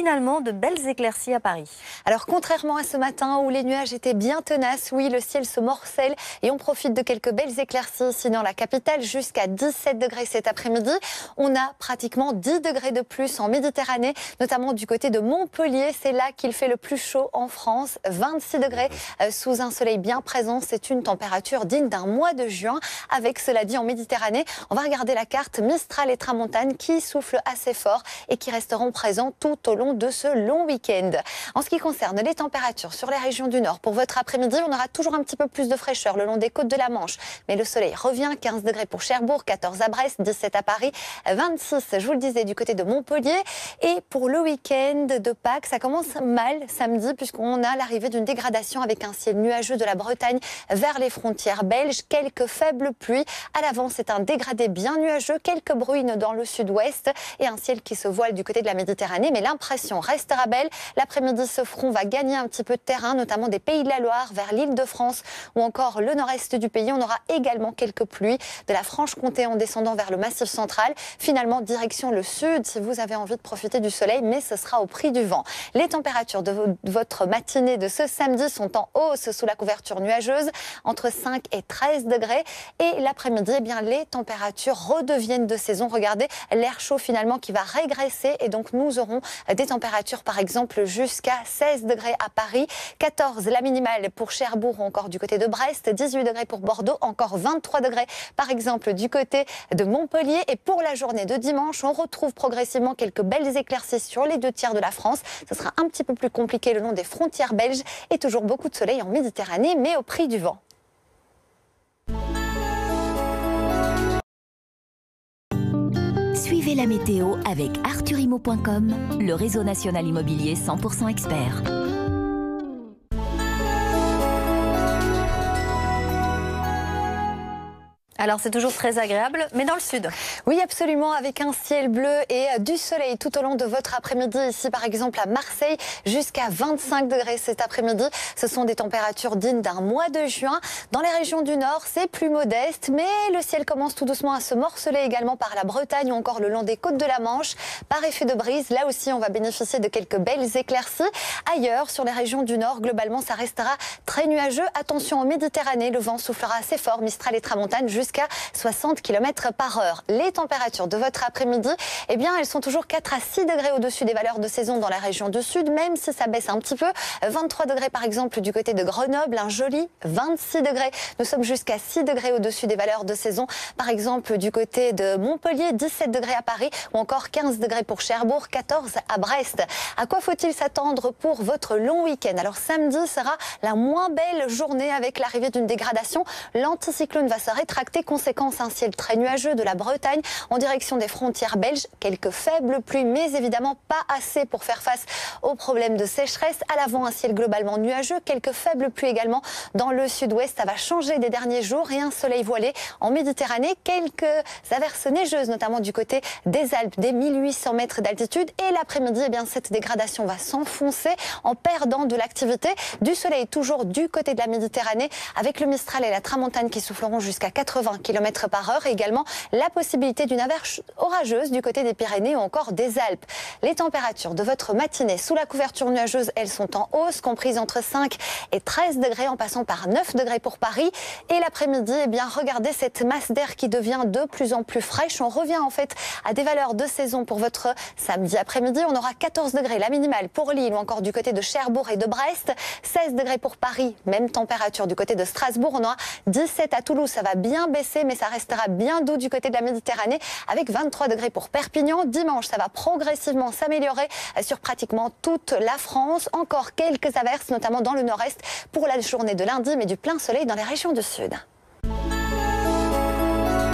finalement de belles éclaircies à Paris. Alors contrairement à ce matin où les nuages étaient bien tenaces, oui, le ciel se morcelle et on profite de quelques belles éclaircies ici dans la capitale, jusqu'à 17 degrés cet après-midi. On a pratiquement 10 degrés de plus en Méditerranée, notamment du côté de Montpellier. C'est là qu'il fait le plus chaud en France, 26 degrés sous un soleil bien présent. C'est une température digne d'un mois de juin. Avec cela dit, en Méditerranée, on va regarder la carte Mistral et Tramontane qui soufflent assez fort et qui resteront présents tout au long de ce long week-end. En ce qui concerne les températures sur les régions du Nord, pour votre après-midi, on aura toujours un petit peu plus de fraîcheur le long des côtes de la Manche. Mais le soleil revient, 15 degrés pour Cherbourg, 14 à Brest, 17 à Paris, 26, je vous le disais, du côté de Montpellier. Et pour le week-end de Pâques, ça commence mal samedi puisqu'on a l'arrivée d'une dégradation avec un ciel nuageux de la Bretagne vers les frontières belges. Quelques faibles pluies. À l'avant, c'est un dégradé bien nuageux, quelques bruines dans le sud-ouest et un ciel qui se voile du côté de la Méditerranée. Mais l'impression restera belle. L'après-midi, ce front va gagner un petit peu de terrain, notamment des Pays de la Loire vers l'Île-de-France ou encore le nord-est du pays. On aura également quelques pluies de la Franche-Comté en descendant vers le Massif central. Finalement, direction le sud si vous avez envie de profiter du soleil, mais ce sera au prix du vent. Les températures de votre matinée de ce samedi sont en hausse sous la couverture nuageuse, entre 5 et 13 degrés. Et l'après-midi, eh bien, les températures redeviennent de saison. Regardez, l'air chaud finalement qui va régresser et donc nous aurons des températures par exemple jusqu'à 16 degrés à Paris, 14 la minimale pour Cherbourg ou encore du côté de Brest, 18 degrés pour Bordeaux, encore 23 degrés par exemple du côté de Montpellier. Et pour la journée de dimanche, on retrouve progressivement quelques belles éclaircies sur les 2 tiers de la France. Ce sera un petit peu plus compliqué le long des frontières belges et toujours beaucoup de soleil en Méditerranée, mais au prix du vent. Suivez la météo avec arthurimo.com, le réseau national immobilier 100% expert. Alors c'est toujours très agréable, mais dans le sud. Oui, absolument, avec un ciel bleu et du soleil tout au long de votre après-midi. Ici, par exemple, à Marseille, jusqu'à 25 degrés cet après-midi. Ce sont des températures dignes d'un mois de juin. Dans les régions du Nord, c'est plus modeste, mais le ciel commence tout doucement à se morceler également par la Bretagne ou encore le long des côtes de la Manche. Par effet de brise, là aussi, on va bénéficier de quelques belles éclaircies. Ailleurs, sur les régions du Nord, globalement, ça restera très nuageux. Attention en Méditerranée, le vent soufflera assez fort, Mistral et Tramontane, jusqu'à 60 km par heure. Les températures de votre après-midi, eh bien, elles sont toujours 4 à 6 degrés au-dessus des valeurs de saison dans la région du Sud, même si ça baisse un petit peu. 23 degrés par exemple du côté de Grenoble, un joli 26 degrés. Nous sommes jusqu'à 6 degrés au-dessus des valeurs de saison, par exemple du côté de Montpellier, 17 degrés à Paris ou encore 15 degrés pour Cherbourg, 14 à Brest. À quoi faut-il s'attendre pour votre long week-end? Alors samedi sera la moins belle journée avec l'arrivée d'une dégradation. L'anticyclone va se rétracter. Conséquence, un ciel très nuageux de la Bretagne en direction des frontières belges. Quelques faibles pluies, mais évidemment pas assez pour faire face aux problèmes de sécheresse. À l'avant, un ciel globalement nuageux. Quelques faibles pluies également dans le sud-ouest. Ça va changer des derniers jours et un soleil voilé en Méditerranée. Quelques averses neigeuses, notamment du côté des Alpes, des 1800 mètres d'altitude. Et l'après-midi, eh bien, cette dégradation va s'enfoncer en perdant de l'activité. Du soleil toujours du côté de la Méditerranée avec le Mistral et la Tramontane qui souffleront jusqu'à 80 km par heure et également la possibilité d'une averse orageuse du côté des Pyrénées ou encore des Alpes. Les températures de votre matinée sous la couverture nuageuse, elles sont en hausse, comprises entre 5 et 13 degrés en passant par 9 degrés pour Paris. Et l'après-midi, eh bien, regardez cette masse d'air qui devient de plus en plus fraîche. On revient en fait à des valeurs de saison pour votre samedi après-midi. On aura 14 degrés la minimale pour Lille ou encore du côté de Cherbourg et de Brest. 16 degrés pour Paris, même température du côté de Strasbourg. On aura 17 à Toulouse, ça va bien baisser, mais ça restera bien doux du côté de la Méditerranée avec 23 degrés pour Perpignan. Dimanche, ça va progressivement s'améliorer sur pratiquement toute la France. Encore quelques averses, notamment dans le nord-est pour la journée de lundi, mais du plein soleil dans les régions du sud.